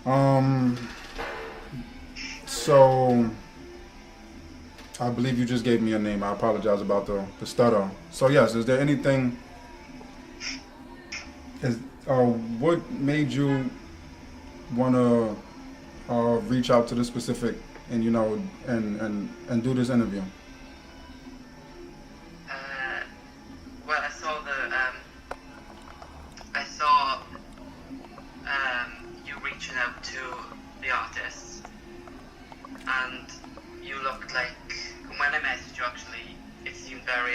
Um, so I believe you just gave me a name. I apologize about the stutter. So yes, is there anything? Is what made you wanna reach out to this specific and and do this interview? Uh, well, I saw you reaching out to the artists, and you looked like, when I messaged you actually, it seemed very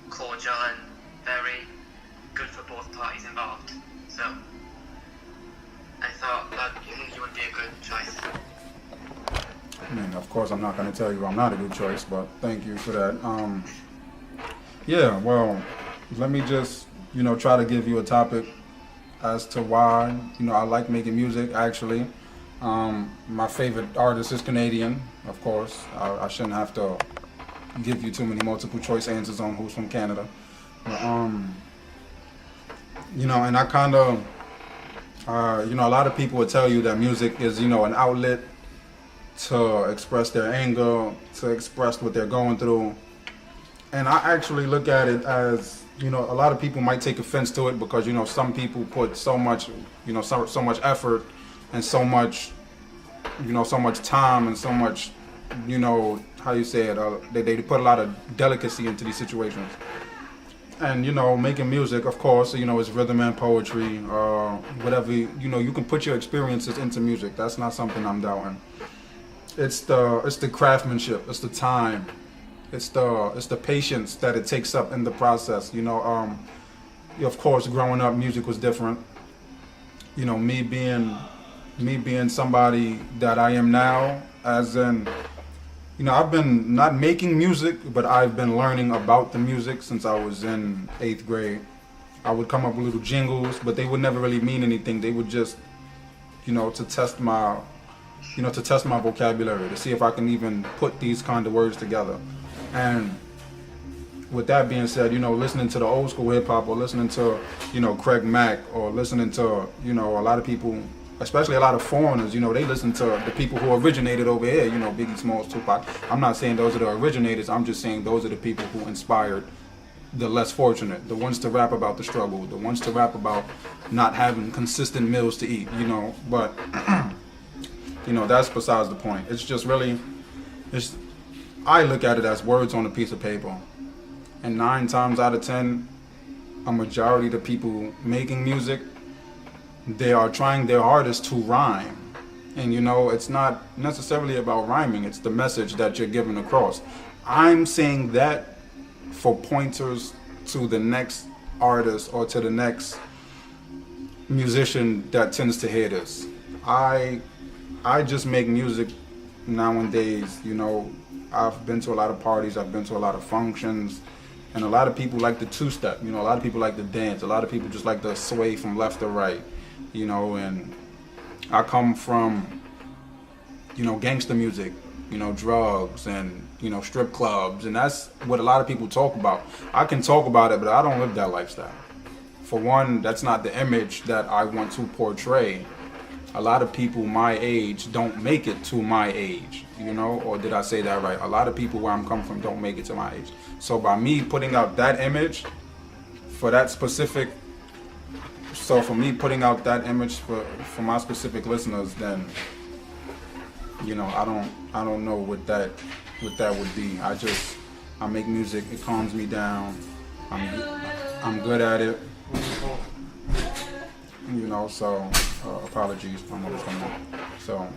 cordial and very good for both parties involved. So I thought that you would be a good choice. I mean, of course, I'm not going to tell you I'm not a good choice, but thank you for that. Yeah, well, let me just, try to give you a topic as to why, I like making music, actually. My favorite artist is Canadian, of course. I shouldn't have to give you too many multiple choice answers on who's from Canada. But, and I kind of, a lot of people would tell you that music is, an outlet to express their anger, to express what they're going through. And I actually look at it as, a lot of people might take offense to it because, some people put so much, so much effort and so much, so much time and so much, how you say it, they put a lot of delicacy into these situations. And, making music, of course, is rhythm and poetry, whatever, you can put your experiences into music. That's not something I'm doubting. It's the craftsmanship, it's the time, it's the patience that it takes up in the process. Of course, growing up, music was different. Me being somebody that I am now, as in, I've been not making music, but I've been learning about the music since I was in 8th grade. I would come up with little jingles, but they would never really mean anything. They would just, to test my vocabulary, to see if I can even put these kind of words together. And with that being said, listening to the old school hip hop, or listening to, Craig Mack, or listening to, a lot of people, especially a lot of foreigners, they listen to the people who originated over here, Biggie Smalls, Tupac. I'm not saying those are the originators, I'm just saying those are the people who inspired the less fortunate, the ones to rap about the struggle, the ones to rap about not having consistent meals to eat, but that's besides the point. It's just really, I look at it as words on a piece of paper. And 9 times out of 10, a majority of the people making music, they are trying their hardest to rhyme. And it's not necessarily about rhyming, it's the message that you're giving across. I'm saying that for pointers to the next artist or to the next musician that tends to hear this. I just make music nowadays, I've been to a lot of parties, I've been to a lot of functions, and a lot of people like the two-step, a lot of people like to dance, a lot of people just like to sway from left to right, and I come from, gangster music, drugs and, strip clubs, and that's what a lot of people talk about. I can talk about it, but I don't live that lifestyle. For one, that's not the image that I want to portray. A lot of people my age don't make it to my age, or did I say that right? A lot of people where I'm coming from don't make it to my age. So by me putting out that image for that specific, for me putting out that image for my specific listeners, then, I don't know what that would be. I make music, it calms me down. I'm good at it. So apologies for what's coming on. So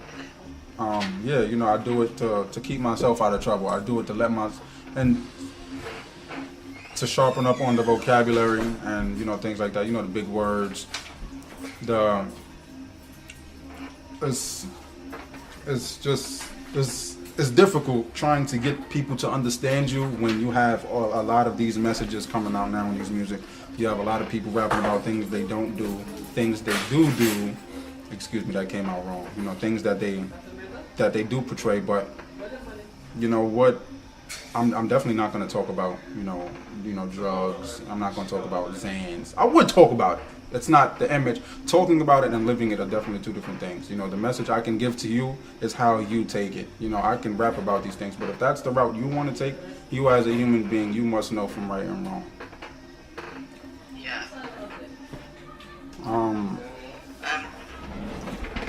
yeah, I do it to keep myself out of trouble. I do it to and to sharpen up on the vocabulary and things like that. The big words. It's difficult trying to get people to understand you when you have a lot of these messages coming out now in this music. You have a lot of people rapping about things they don't do, things they do. Excuse me, that came out wrong. Things that they do portray, but what? I'm definitely not going to talk about drugs. I'm not going to talk about Xans. I would talk about it. It's not the image. Talking about it and living it are definitely two different things. You know, the message I can give to you is how you take it. You know, I can rap about these things, but if that's the route you want to take, you as a human being, you must know from right and wrong. Yeah. Um, I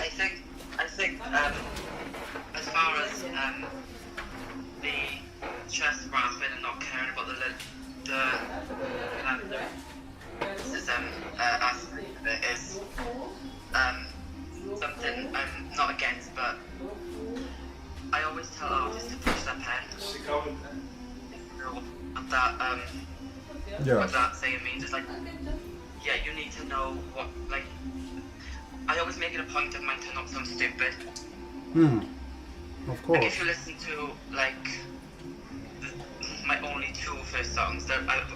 think as far as the just rapping and not caring about the lyricism aspect of it is something I'm not against, but I always tell artists to push their pen. You know what that yeah. what that saying means is like, yeah, you need to know what, like, I always make it a point of mine to not sound stupid. Of Like, course. if you listen to, like, my only two first songs, that I've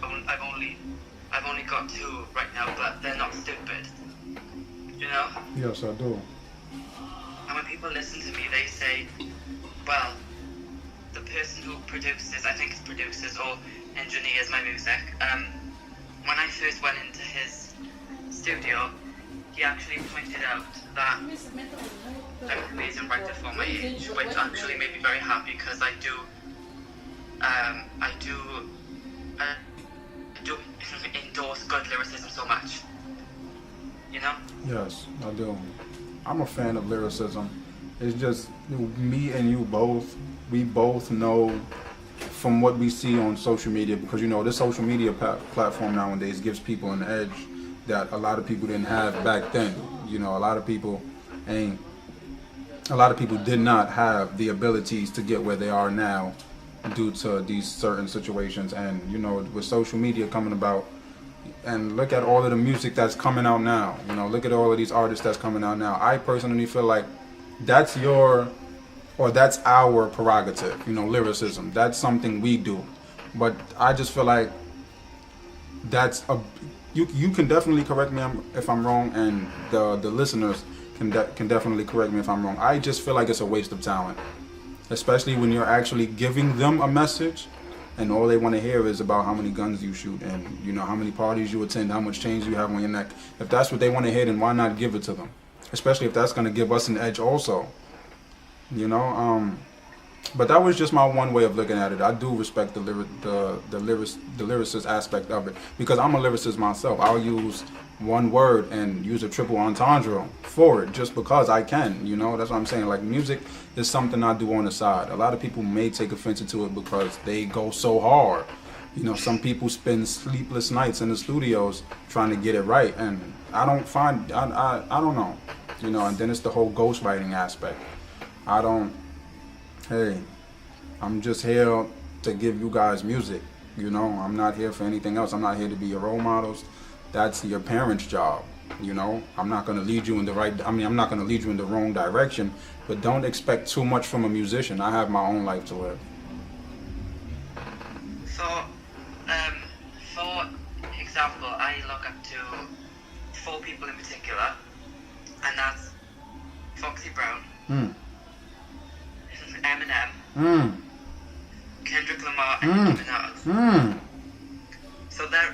only got two right now, but they're not stupid. You know? Yes, I do. And when people listen to me, they say, well, the person who produces, I think it's produces or engineers my music, when I first went into his studio, he actually pointed out that I'm an amazing writer for my age, which actually made me very happy because I do endorse good lyricism so much. You know? Yes, I do. I'm a fan of lyricism. It's just me and you both. We both know from what we see on social media, because you know this social media platform nowadays gives people an edge that a lot of people didn't have back then. You know, a lot of people did not have the abilities to get where they are now due to these certain situations. And you know, with social media coming about, and look at all of the music that's coming out now. You know, look at all of these artists that's coming out now. I personally feel like that's that's our prerogative. You know, lyricism. That's something we do. But I just feel like you can definitely correct me if I'm wrong, and the listeners can definitely correct me if I'm wrong. I just feel like it's a waste of talent, especially when you're actually giving them a message, and all they want to hear is about how many guns you shoot and you know how many parties you attend, how much chains you have on your neck. If that's what they want to hear, then why not give it to them? Especially if that's going to give us an edge also. You know, but that was just my one way of looking at it. I do respect the lyricist aspect of it, because I'm a lyricist myself. I'll use one word and use a triple entendre for it just because I can. You know, that's what I'm saying. Like, music is something I do on the side. A lot of people may take offense to it because they go so hard. You know, some people spend sleepless nights in the studios trying to get it right, and I don't know. You know, and then it's the whole ghostwriting aspect. Hey, I'm just here to give you guys music. You know, I'm not here for anything else. I'm not here to be your role models. That's your parents' job. You know, I'm not going to lead you in I'm not going to lead you in the wrong direction, but don't expect too much from a musician. I have my own life to live. For example, I look up to 4 people in particular, and that's Foxy Brown, Eminem, Kendrick Lamar, and Nicki Minaj. So they're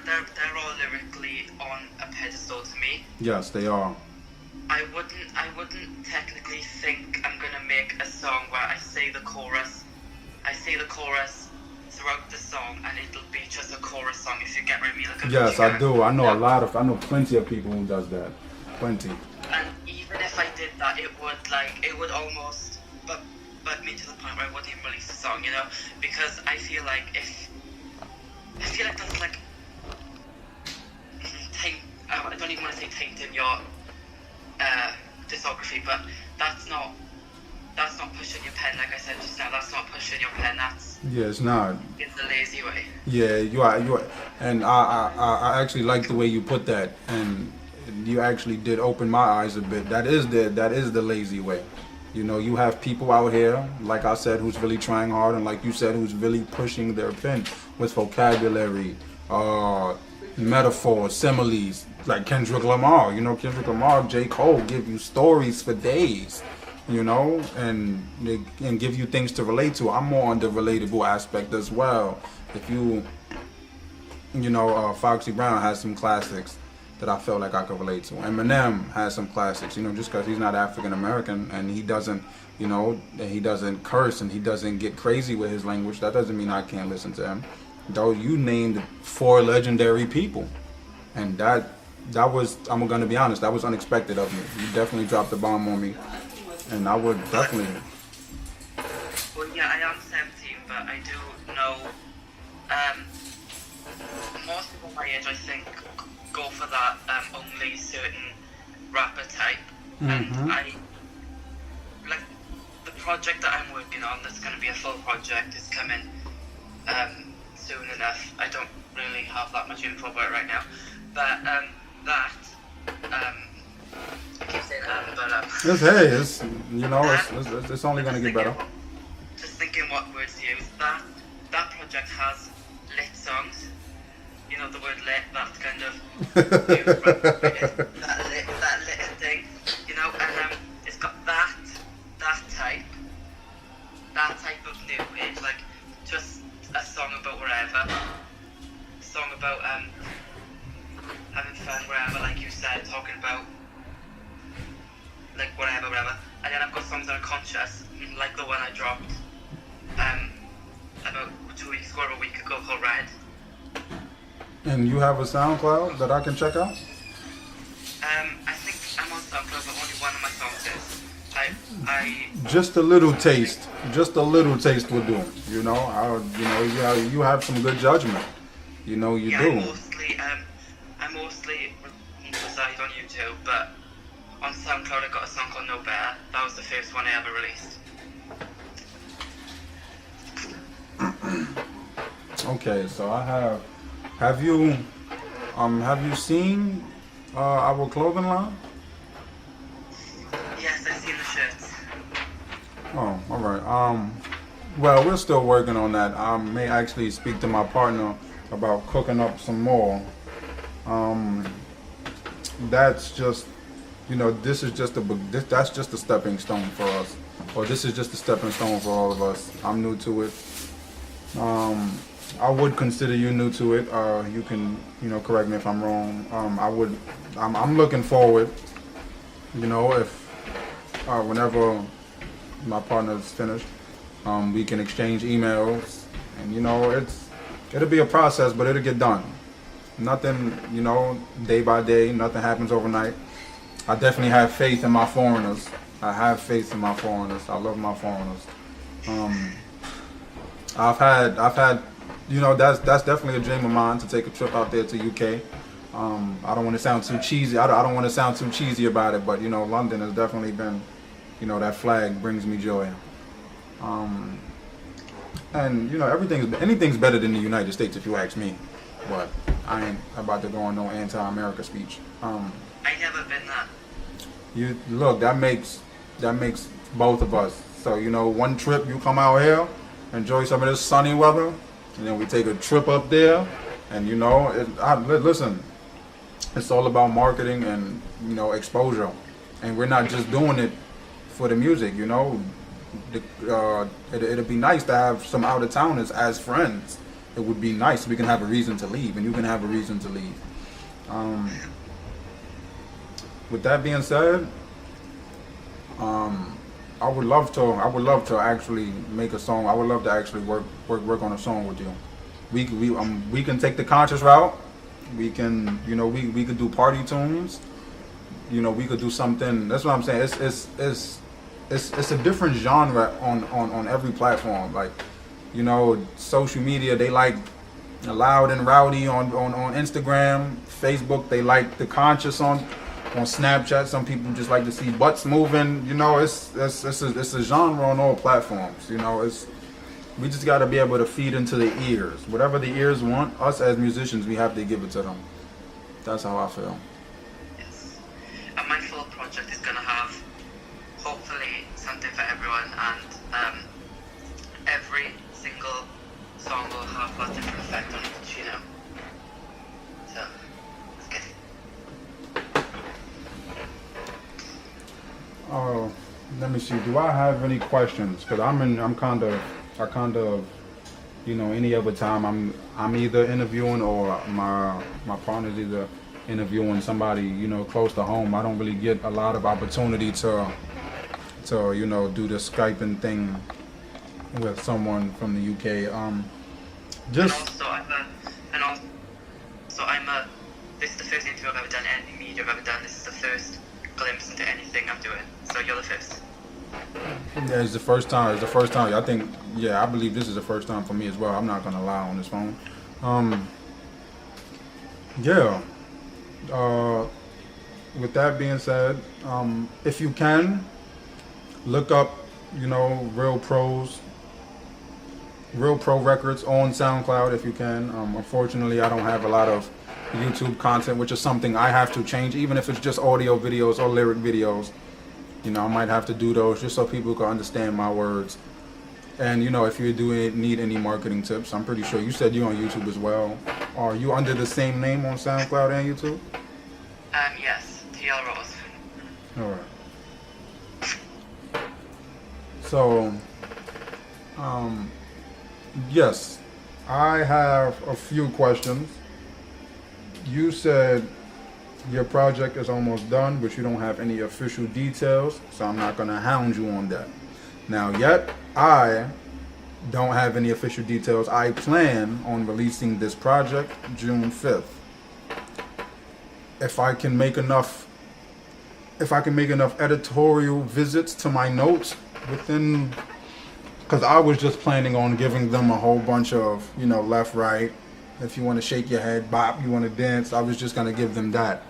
all lyrically on a pedestal to me. Yes, they are. I wouldn't technically think I'm gonna make a song where I say the chorus throughout the song, and it'll be just a chorus song, if you get what I mean. Like, yes, I do. I know plenty of people who does that. Plenty. And even if I did that, it would almost but me to the point where I wouldn't even release the song, you know, because I feel like that's like I don't even want to say tainting your discography, but that's not pushing your pen, like I said just now. That's not pushing your pen. It's not. It's the lazy way. Yeah, you are, and I actually like the way you put that, and you actually did open my eyes a bit. That is the lazy way. You know, you have people out here, like I said, who's really trying hard, and like you said, who's really pushing their pen with vocabulary, metaphors, similes, like Kendrick Lamar. You know, Kendrick Lamar, J. Cole give you stories for days, you know, and give you things to relate to. I'm more on the relatable aspect as well. If you know, Foxy Brown has some classics. that I felt like I could relate to. Eminem has some classics, you know, just because he's not African American and he doesn't, you know, he doesn't curse and he doesn't get crazy with his language, that doesn't mean I can't listen to him. Though you named 4 legendary people, and that was, I'm gonna be honest, that was unexpected of you. You definitely dropped the bomb on me, and I would definitely. Well, yeah, I am 17, but I do know most people my age, I think, go for that only certain rapper type. And I, like, the project that I'm working on, that's going to be a full project, is coming soon enough. I don't really have that much info about it right now. But I keep saying It's you know, it's only going to get better. Just thinking what words to use. That project has lit songs. You know the word lit, that's kind of that lit thing. You know, and it's got that type of new age, like just a song about wherever. A song about having fun wherever, like you said, talking about like whatever. And then I've got songs that are conscious, like the one I dropped about 2 weeks ago or a week ago called Red. And you have a SoundCloud that I can check out? I think I'm on SoundCloud, but only one of my songs is. Just a little taste will do. You know, you have some good judgment. You know, you do. I mostly reside on YouTube, but on SoundCloud I got a song called No Better. That was the first one I ever released. Okay, so have you seen our clothing line? Yes, I've seen the shirts. Oh, all right. Well, we're still working on that. I may actually speak to my partner about cooking up some more. That's just, you know, that's just a stepping stone for us, or this is just a stepping stone for all of us. I'm new to it. I would consider you new to it. You can, you know, correct me if I'm wrong. I'm looking forward, you know, if whenever my partner's finished, we can exchange emails, and you know, it'll be a process, but it'll get done. Nothing, you know, day by day. Nothing happens overnight. I definitely have faith in my foreigners. I love my foreigners. I've had, you know, that's definitely a dream of mine to take a trip out there to UK. I don't want to sound too cheesy. I don't want to sound too cheesy about it, but you know, London has definitely been, you know, that flag brings me joy. And you know, anything's better than the United States if you ask me. But I ain't about to go on no anti-America speech. I never been there. You look, that makes both of us. So you know, one trip you come out here, enjoy some of this sunny weather, and then we take a trip up there, and you know, listen, it's all about marketing and, you know, exposure, and we're not just doing it for the music. You know, it'd be nice to have some out of towners as friends. It would be nice. We can have a reason to leave, and you can have a reason to leave. With that being said, I would love to actually make a song. I would love to actually work on a song with you. We can take the conscious route. We can, you know, we could do party tunes. You know, we could do something. That's what I'm saying. It's a different genre on every platform. Like, you know, social media, they like loud and rowdy on Instagram, Facebook. They like the conscious on Snapchat. Some people just like to see butts moving. You know, it's a genre on all platforms. You know, we just got to be able to feed into the ears. Whatever the ears want, us as musicians, we have to give it to them. That's how I feel. Yes. And my full project is going to have, hopefully, something for everyone, and every single song will have a different effect on each, you know. So, let's get it. Oh, let me see. Do I have any questions? Because I kind of, you know, any other time I'm either interviewing or my partner's either interviewing somebody, you know, close to home. I don't really get a lot of opportunity to you know, do the Skyping thing with someone from the UK. Just this is the first interview I've ever done, any media I've ever done. This is the first glimpse into anything I'm doing. So you're the first. yeah, it's the first time. It's the first time. I think, yeah, I believe this is the first time for me as well. I'm not gonna lie on this phone. Yeah. With that being said, if you can look up, you know, Real Pro Records on SoundCloud if you can. Unfortunately, I don't have a lot of YouTube content, which is something I have to change, even if it's just audio videos or lyric videos. You know, I might have to do those just so people can understand my words. And you know, if you do need any marketing tips, I'm pretty sure you said you're on YouTube as well. Are you under the same name on SoundCloud and YouTube? Yes, TL Rose. All right. So, yes, I have a few questions. You said your project is almost done, but you don't have any official details, so I'm not going to hound you on that. Now, yet, I don't have any official details. I plan on releasing this project June 5th. If I can make enough editorial visits to my notes within, because I was just planning on giving them a whole bunch of, you know, left, right. If you want to shake your head, bop, you want to dance, I was just going to give them that.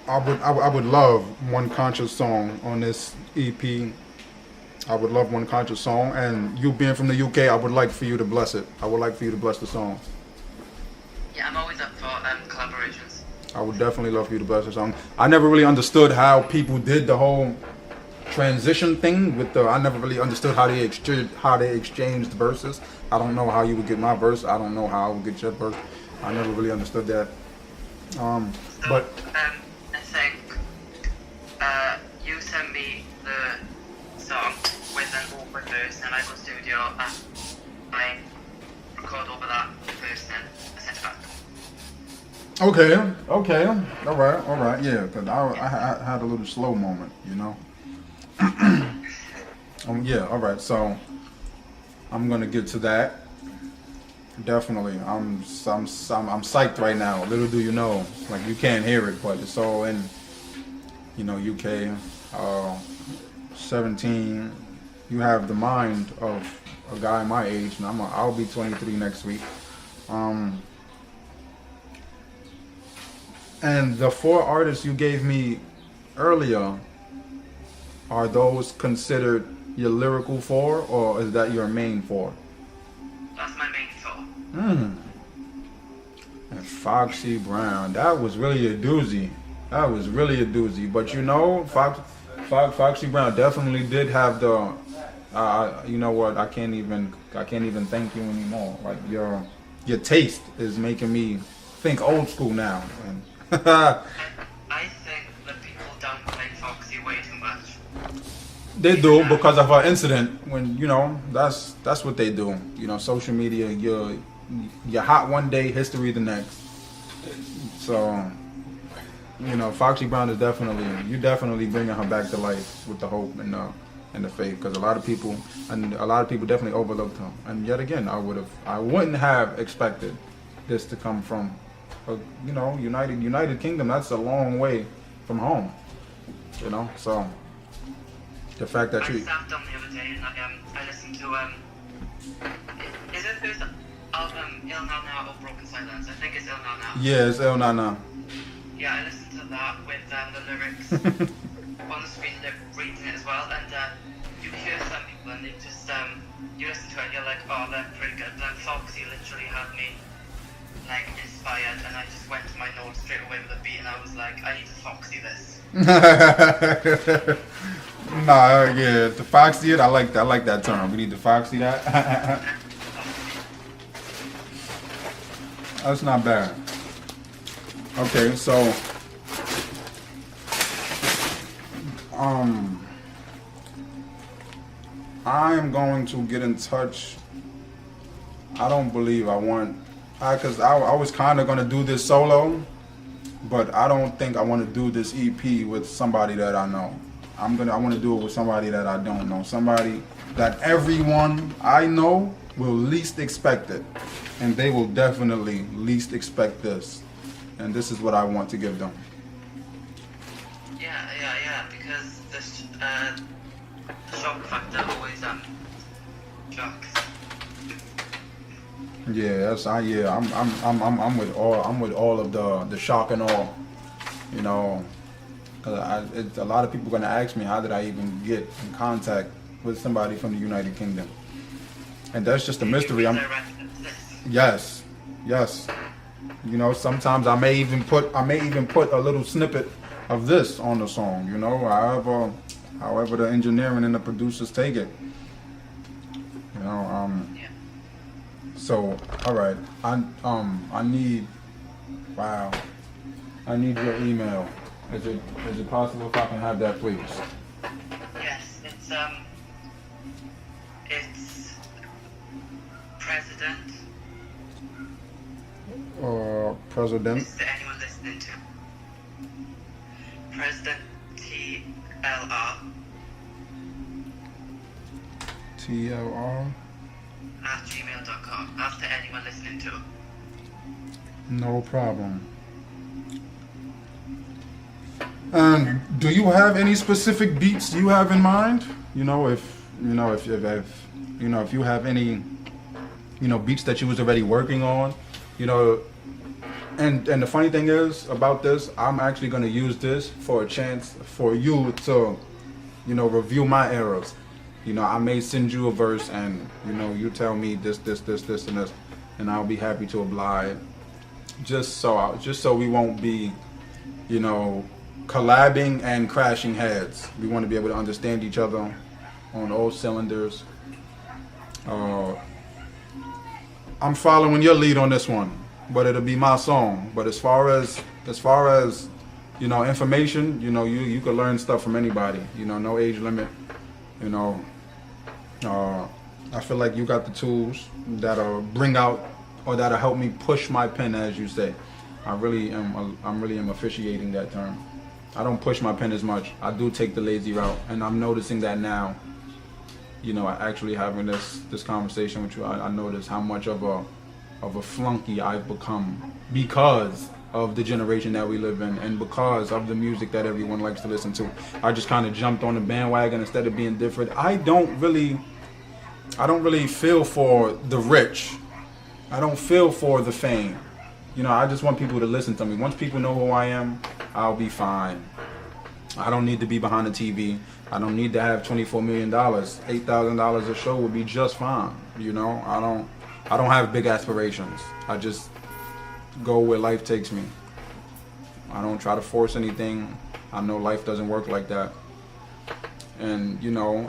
I would love one conscious song on this EP. I would love one conscious song, and you being from the UK, I would like for you to bless it. I would like for you to bless the song. Yeah, I'm always up for collaborations. I would definitely love for you to bless the song. I never really understood how people did the whole transition thing with the. I never really understood how they exchanged verses. I don't know how you would get my verse. I don't know how I would get your verse. I never really understood that. But I think you send me the song with an open verse, and I go studio and I record over that verse, and I send it back. okay, all right, yeah. Because I had a little slow moment, you know. Yeah, all right. So I'm gonna get to that. Definitely, I'm psyched right now. Little do you know, like you can't hear it, but it's all in, you know, UK. 17. You have the mind of a guy my age, and I'll be 23 next week. And the 4 artists you gave me earlier, are those considered your lyrical 4, or is that your main 4? That's my main 4. And Foxy Brown, that was really a doozy. But you know, Foxy Brown definitely did have the. You know what? I can't even thank you anymore. Like your taste is making me think old school now. And I think that people downplay Foxy way too much. they do because of our incident. When you know, that's what they do. You know, social media. You're hot one day, history the next. So, you know, Foxy Brown is definitely bringing her back to life with the hope and the faith, because a lot of people definitely overlooked her. And yet again, I wouldn't have expected this to come from, you know, United Kingdom. That's a long way from home, you know. So the fact that I sat down the other day and I listened to is it first album Il Now Now or Broken Silence? I think it's Il Now Now. Yeah, it's Il Now Now. Yeah, I listened to that with the lyrics on the screen, reading it as well, and you hear some people and they just you listen to it and you're like, oh, they're pretty good. Then Foxy literally had me like inspired, and I just went to my notes straight away with a beat, and I was like, I need to Foxy this. Nah, yeah, to Foxy it, I like that term. We need to Foxy that. That's not bad. Okay, so I am going to get in touch. I don't believe I want, because I was kind of going to do this solo, but I don't think I want to do this EP with somebody that I know. I want to do it with somebody that I don't know. Somebody that everyone I know will least expect it. And they will definitely least expect this. And this is what I want to give them. Yeah, because the shock factor always shocks. Yeah, I'm with all of the shock and awe, you know, because a lot of people gonna ask me how did I even get in contact with somebody from the United Kingdom, and that's just a mystery. Yes, you know, sometimes I may even put a little snippet of this on the song, you know, however the engineering and the producers take it, you know. So, all right, I need your email. Is it possible if I can have that, please? Yes, it's President. President. Is there anyone listening to? President TLR TLR. @gmail.com. After anyone listening to. No problem. And do you have any specific beats you have in mind? If you have any, beats that you was already working on, and the funny thing is about this, I'm actually going to use this for a chance for you to, review my errors. I may send you a verse and, you tell me this, and this, and I'll be happy to oblige. Just so we won't be, collabing and crashing heads. We want to be able to understand each other on all cylinders. I'm following your lead on this one, but it'll be my song. But as far as information, you can learn stuff from anybody. No age limit. I feel like you got the tools that'll bring out or that'll help me push my pen, as you say. I'm really am officiating that term. I don't push my pen as much. I do take the lazy route, and I'm noticing that now. Actually having this conversation with you, I notice how much of a flunky I've become because of the generation that we live in, and because of the music that everyone likes to listen to. I just kind of jumped on the bandwagon instead of being different. I don't really feel for the rich. I don't feel for the fame. I just want people to listen to me. Once people know who I am, I'll be fine. I don't need to be behind the TV. I don't need to have $24 million. $8,000 a show would be just fine. I don't have big aspirations. I just go where life takes me. I don't try to force anything. I know life doesn't work like that. And,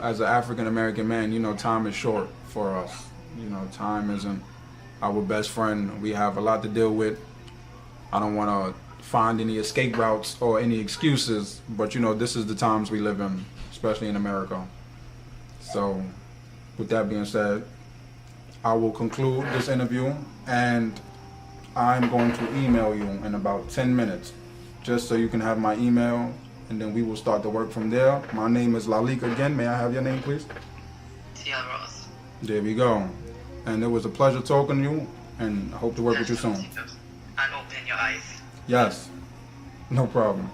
as an African American man, time is short for us. Time isn't our best friend. We have a lot to deal with. I don't want to find any escape routes or any excuses, but this is the times we live in, especially in America. So, with that being said, I will conclude this interview, and I'm going to email you in about 10 minutes, just so you can have my email, and then we will start the work from there. My name is Lalik again. May I have your name, please? T.L. Ross. There we go. And it was a pleasure talking to you, and I hope to work with you soon. And open your eyes. Yes, no problem.